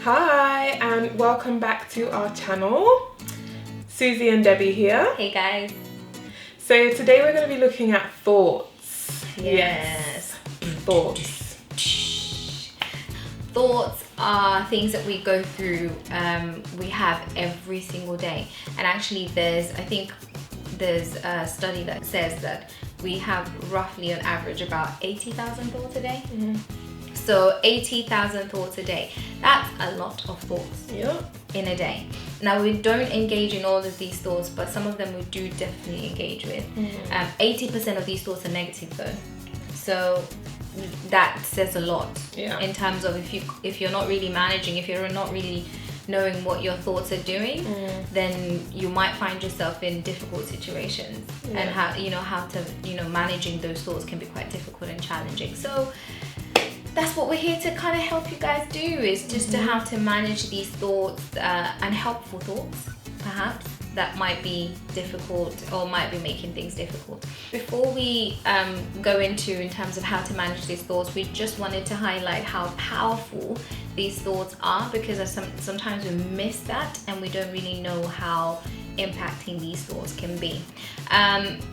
Hi, and welcome back to our channel. Susie and Debbie here. Hey guys. So today we're going to be looking at thoughts. Yes. Thoughts. Thoughts are things that we go through, we have every single day. And actually there's a study that says that we have roughly on average about 80,000 thoughts a day. Mm-hmm. So 80,000 thoughts a day. That's a lot of thoughts in a day. Now we don't engage in all of these thoughts, but some of them we do definitely engage with. 80% of these thoughts are negative though. So that says a lot in terms of if you're not really managing, if you're not really knowing what your thoughts are doing, then you might find yourself in difficult situations, and how to managing those thoughts can be quite difficult and challenging. So that's what we're here to kind of help you guys do, is just to how to manage these thoughts, unhelpful thoughts perhaps that might be difficult or might be making things difficult. Before we go into in terms of how to manage these thoughts, we just wanted to highlight how powerful these thoughts are, because sometimes we miss that and we don't really know how impacting these thoughts can be.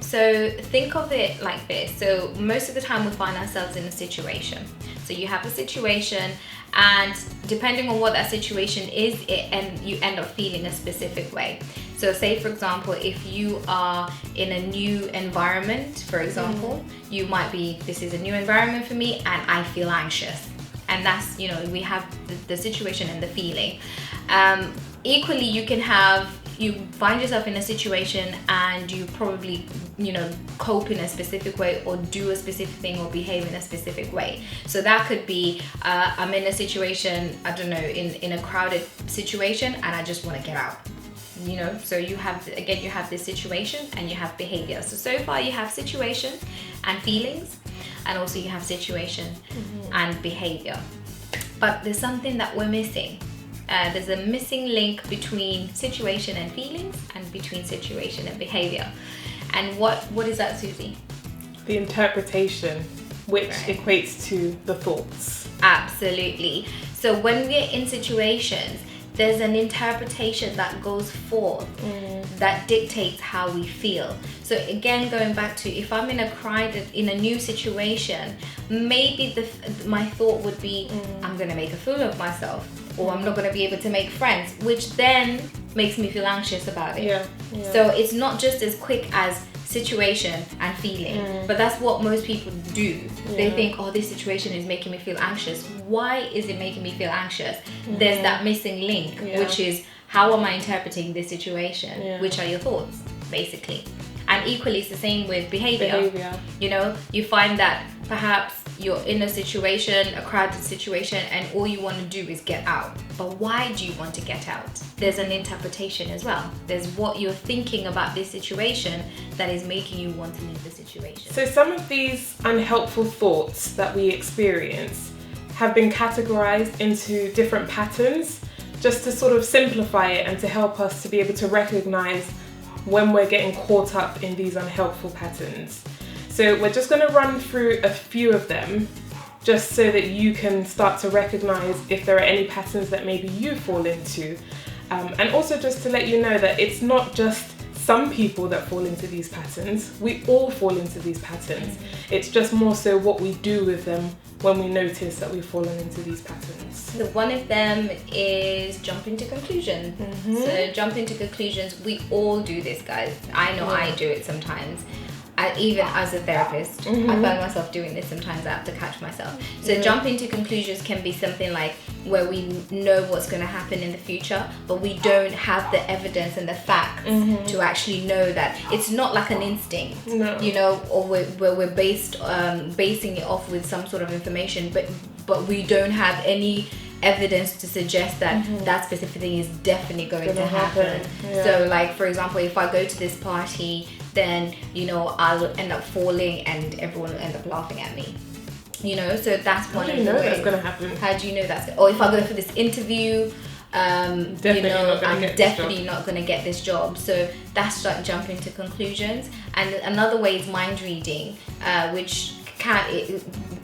So think of it like this. So most of the time we find ourselves in a situation. So you have a situation, and depending on what that situation is, you end up feeling a specific way. So say for example, if you are in a new environment, for example, you might be, this is a new environment for me and I feel anxious. And that's, we have the situation and the feeling. Equally, you find yourself in a situation and you probably, cope in a specific way or do a specific thing or behave in a specific way. So that could be, I'm in a situation, I don't know, in a crowded situation and I just want to get out. So you have this situation and you have behavior. So far you have situation and feelings, and also you have situation and behavior. But there's something that we're missing. There's a missing link between situation and feelings and between situation and behavior. And what is that, Susie? The interpretation, which equates to the thoughts. Absolutely. So when we're in situations, there's an interpretation that goes forth that dictates how we feel. So again, going back to, if I'm in a new situation, maybe my thought would be, I'm gonna make a fool of myself, or I'm not gonna be able to make friends, which then makes me feel anxious about it. So it's not just as quick as situation and feeling, but that's what most people do. They think, oh, this situation is making me feel anxious. Why is it making me feel anxious? There's that missing link, which is, how am I interpreting this situation? Which are your thoughts, basically. And equally, it's the same with behavior. You find that perhaps you're in a situation, a crowded situation, and all you want to do is get out. But why do you want to get out? There's an interpretation as well. There's what you're thinking about this situation that is making you want to leave the situation. So some of these unhelpful thoughts that we experience have been categorized into different patterns, just to sort of simplify it and to help us to be able to recognize when we're getting caught up in these unhelpful patterns. So we're just going to run through a few of them, just so that you can start to recognize if there are any patterns that maybe you fall into. And also just to let you know that it's not just some people that fall into these patterns. We all fall into these patterns. It's just more so what we do with them when we notice that we've fallen into these patterns. So one of them is jumping to conclusions. So jumping to conclusions, we all do this, guys. I know I do it sometimes. Even as a therapist, I find myself doing this sometimes. I have to catch myself. So jumping to conclusions can be something like where we know what's going to happen in the future, but we don't have the evidence and the facts to actually know that. It's not like an instinct, or where we're basing it off with some sort of information, but we don't have any evidence to suggest that that specific thing is definitely going to happen. So like, for example, if I go to this party, then I'll end up falling and everyone will end up laughing at me. So that's one of the ways. How do you know that's going to happen? How do you know that's or if I go for this interview, I'm definitely not going to get this job. So that's like jumping to conclusions. And another way is mind reading, which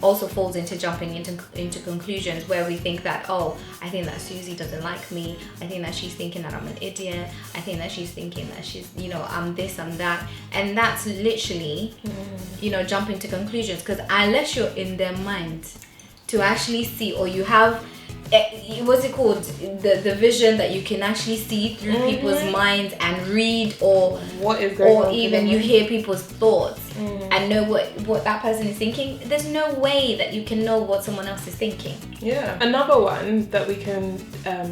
also falls into jumping into conclusions where we think that, oh, I think that Susie doesn't like me. I think that she's thinking that I'm an idiot. I think that she's thinking that she's, I'm this, I'm that. And that's literally, jumping to conclusions, because unless you're in their mind to actually see, or you have, what's it called, the vision that you can actually see through people's minds and read, or what is going on, or even you hear people's thoughts and know what that person is thinking. There's no way that you can know what someone else is thinking. Yeah. Another one that we can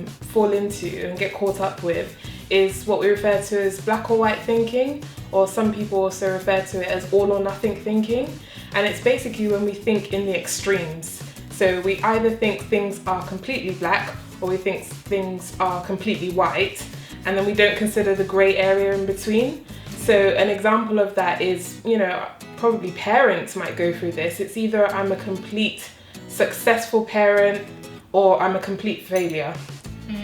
fall into and get caught up with is what we refer to as black or white thinking, or some people also refer to it as all or nothing thinking. And it's basically when we think in the extremes. So we either think things are completely black, or we think things are completely white, and then we don't consider the grey area in between. So an example of that is, probably parents might go through this. It's either I'm a complete successful parent, or I'm a complete failure.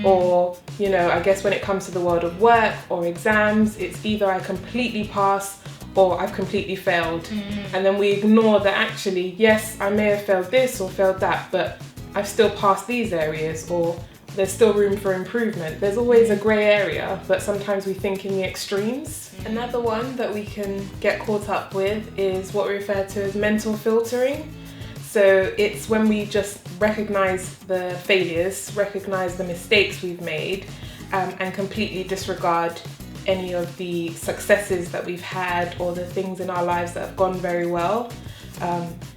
Or, I guess when it comes to the world of work or exams, it's either I completely pass or I've completely failed. And then we ignore that actually, yes, I may have failed this or failed that, but I've still passed these areas, or there's still room for improvement. There's always a grey area, but sometimes we think in the extremes. Another one that we can get caught up with is what we refer to as mental filtering. So it's when we just recognize the failures, recognize the mistakes we've made, and completely disregard any of the successes that we've had or the things in our lives that have gone very well.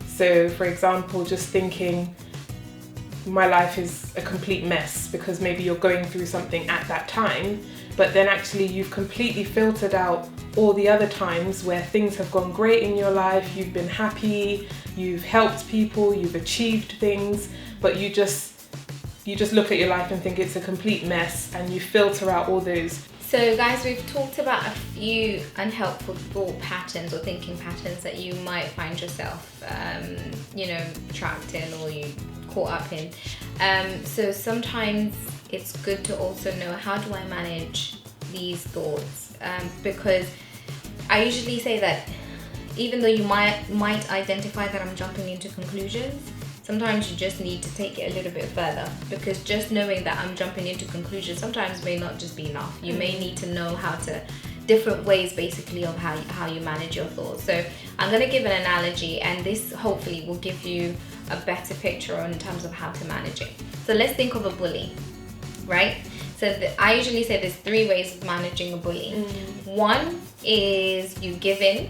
So for example, just thinking my life is a complete mess because maybe you're going through something at that time, but then actually you've completely filtered out all the other times where things have gone great in your life, you've been happy, you've helped people, you've achieved things, but you just look at your life and think it's a complete mess, and you filter out all those. So guys, we've talked about a few unhelpful thought patterns or thinking patterns that you might find yourself, trapped in, or you caught up in. So sometimes it's good to also know, how do I manage these thoughts? Because I usually say that even though you might identify that I'm jumping into conclusions, sometimes you just need to take it a little bit further, because just knowing that I'm jumping into conclusions sometimes may not just be enough. You may need to know different ways basically of how you manage your thoughts. So I'm going to give an analogy, and this hopefully will give you a better picture in terms of how to manage it. So let's think of a bully, right? So I usually say there's 3 ways of managing a bully. One is you give in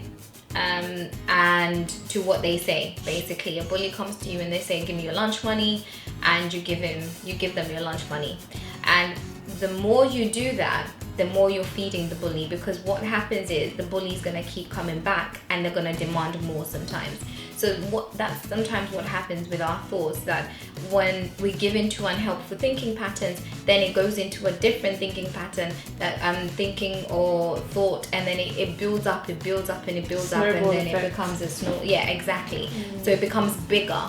and to what they say. Basically, a bully comes to you and they say, give me your lunch money, and you give them your lunch money. And the more you do that, the more you're feeding the bully, because what happens is the bully's going to keep coming back and they're going to demand more sometimes. So that's sometimes what happens with our thoughts, that when we give into unhelpful thinking patterns, then it goes into a different thinking pattern, that thinking or thought, and then it builds up, and it builds up, and then it becomes a snowball. Yeah, exactly. So it becomes bigger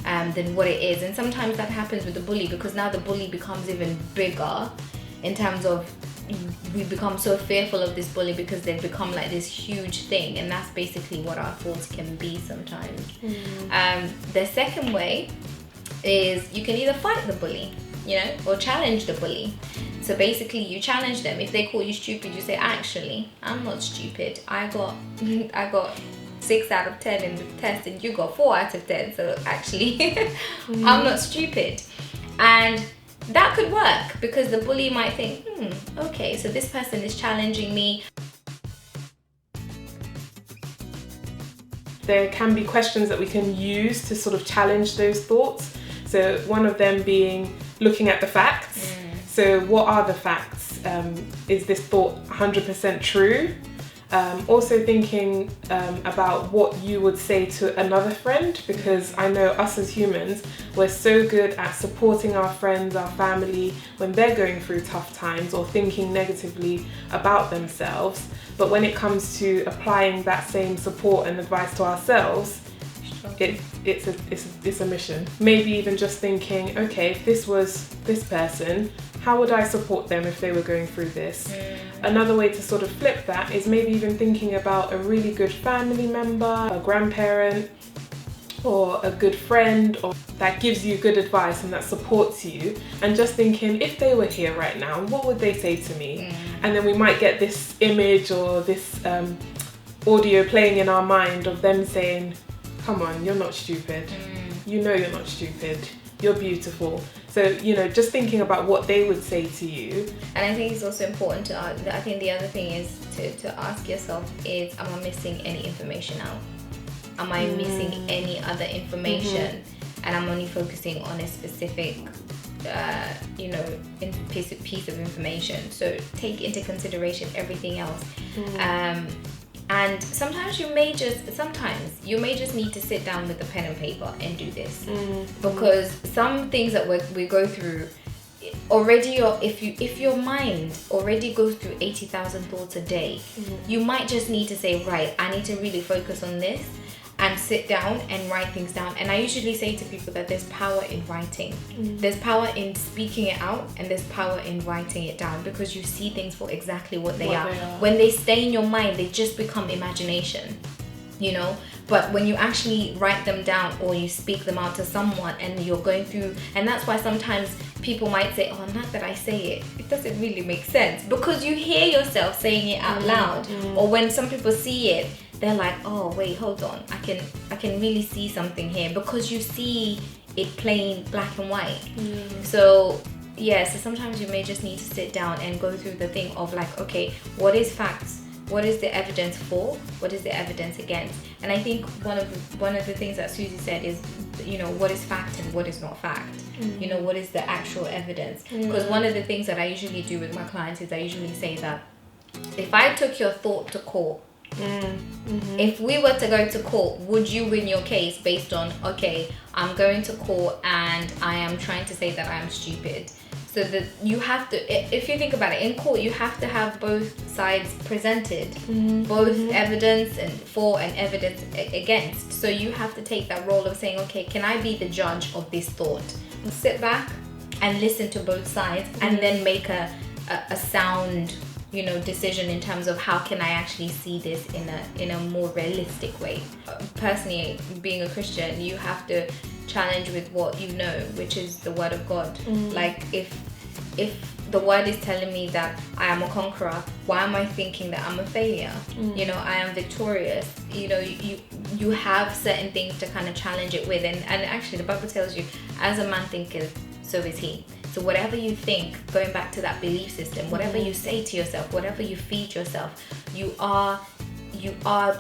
than what it is. And sometimes that happens with the bully, because now the bully becomes even bigger in terms of we become so fearful of this bully because they've become like this huge thing, and that's basically what our thoughts can be sometimes. The second way is you can either fight the bully, or challenge the bully. So basically you challenge them. If they call you stupid, you say, actually, I'm not stupid. I got 6 out of 10 in the test and you got 4 out of 10. So actually, I'm not stupid. And that could work, because the bully might think, okay, so this person is challenging me. There can be questions that we can use to sort of challenge those thoughts. So one of them being looking at the facts. So what are the facts? Is this thought 100% true? Also thinking about what you would say to another friend, because I know us as humans, we're so good at supporting our friends, our family, when they're going through tough times or thinking negatively about themselves. But when it comes to applying that same support and advice to ourselves, it's a mission. Maybe even just thinking, okay, if this was this person, how would I support them if they were going through this? Another way to sort of flip that is maybe even thinking about a really good family member, a grandparent, or a good friend, or that gives you good advice and that supports you, and just thinking, if they were here right now, what would they say to me? And then we might get this image or this audio playing in our mind of them saying, come on, you're not stupid. You know you're not stupid. You're beautiful. So, you know, just thinking about what they would say to you. And I think it's also important to, I think the other thing is to ask yourself is, am I missing any information out? Am I missing any other information? And I'm only focusing on a specific, piece of information. So take into consideration everything else. And sometimes you may just need to sit down with a pen and paper and do this, because some things that we go through already, or if your mind already goes through 80,000 thoughts a day, you might just need to say, right, I need to really focus on this and sit down and write things down. And I usually say to people that there's power in writing. There's power in speaking it out, and there's power in writing it down, because you see things for exactly what they are. When they stay in your mind, they just become imagination, you know. But when you actually write them down or you speak them out to someone and you're going through, and that's why sometimes people might say, oh, not that I say it, it doesn't really make sense, because you hear yourself saying it out loud. Or when some people see it, they're like, oh wait, hold on, I can really see something here, because you see it plain black and white. So sometimes you may just need to sit down and go through the thing of like, okay, what is facts? What is the evidence for? What is the evidence against? And I think one of the things that Susie said is, you know, what is fact and what is not fact? You know, what is the actual evidence? Because one of the things that I usually do with my clients is I usually say that if I took your thought to court, if we were to go to court, would you win your case based on, okay, I'm going to court and I am trying to say that I am stupid? So that you have to, if you think about it, in court you have to have both sides presented, both evidence and for and evidence against. So you have to take that role of saying, okay, can I be the judge of this thought? Sit back and listen to both sides, and then make a sound, you know, decision in terms of how can I actually see this in a more realistic way. Personally, being a Christian, you have to challenge with what you know, which is the word of God. Like if the word is telling me that I am a conqueror, why am I thinking that I'm a failure? You know, I am victorious. You know, you have certain things to kind of challenge it with, and actually the Bible tells you, as a man thinketh, so is he. So whatever you think, going back to that belief system, whatever you say to yourself, whatever you feed yourself, you are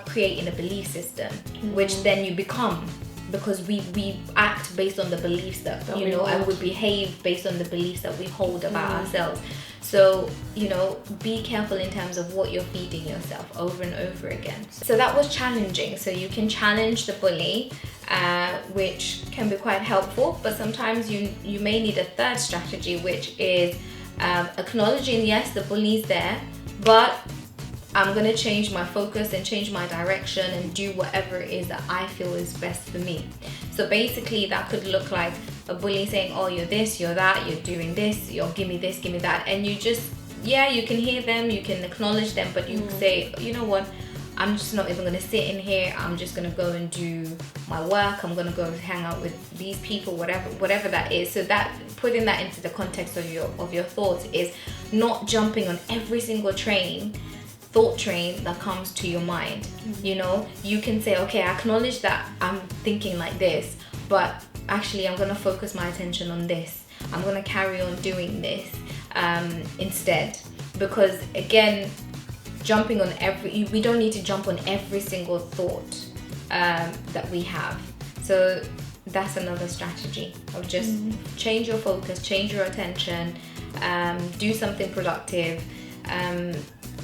creating a belief system, which then you become, because we act based on the beliefs that you know, and we behave based on the beliefs that we hold about ourselves. So, you know, be careful in terms of what you're feeding yourself over and over again. So that was challenging. So you can challenge the bully, which can be quite helpful, but sometimes you may need a third strategy, which is acknowledging, yes, the bully's there, but I'm going to change my focus and change my direction and do whatever it is that I feel is best for me. So basically that could look like a bully saying, oh, you're this, you're that, you're doing this, you're give me this, give me that. And you just, you can hear them, you can acknowledge them, but you say, you know what, I'm just not even going to sit in here. I'm just going to go and do my work. I'm going to go hang out with these people, whatever that is. So that, putting that into the context of your thoughts, is not jumping on every single thought train that comes to your mind. You know, you can say, okay, I acknowledge that I'm thinking like this, but actually I'm going to focus my attention on this. I'm going to carry on doing this instead. Because again, we don't need to jump on every single thought that we have. So that's another strategy of just change your focus, change your attention, do something productive.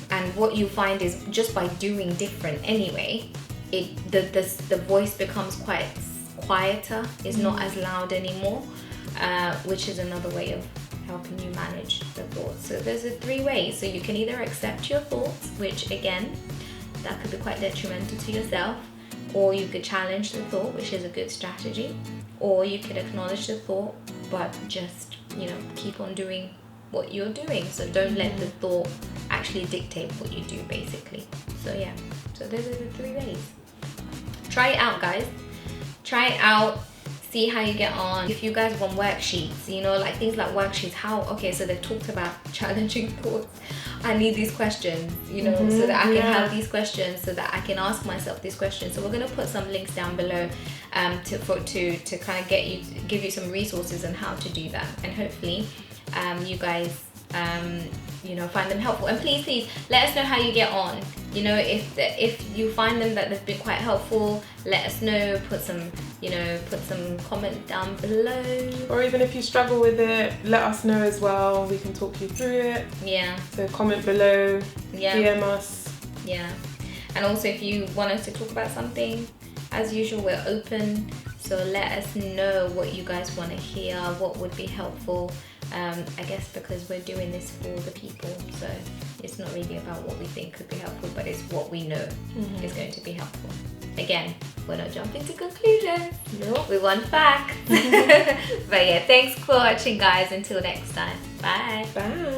And what you find is, just by doing different anyway, the voice becomes quite quieter, it's not as loud anymore, which is another way of helping you manage the thoughts. So there's 3 ways. So you can either accept your thoughts, which again, that could be quite detrimental to yourself, or you could challenge the thought, which is a good strategy, or you could acknowledge the thought, but just, you know, keep on doing what you're doing. So don't let the thought actually dictate what you do, basically. So yeah, so those are the 3 ways. Try it out, guys. Try it out. See how you get on. If you guys want worksheets, you know, like things like worksheets, okay, so they've talked about challenging thoughts. I need these questions, you know, so that I can have these questions, so that I can ask myself these questions. So we're gonna put some links down below to kind of give you some resources on how to do that, and hopefully you guys you know, find them helpful. And please let us know how you get on. You know, if you find them that they've been quite helpful, let us know. Put some comment down below. Or even if you struggle with it, let us know as well. We can talk you through it. Yeah. So comment below. Yeah. DM us. Yeah. And also, if you want us to talk about something, as usual, we're open. So let us know what you guys want to hear, what would be helpful. I guess because we're doing this for the people, so it's not really about what we think could be helpful, but it's what we know is going to be helpful. Again, we're not jumping to conclusions. Nope. We want facts. But yeah, thanks for watching, guys. Until next time. Bye. Bye.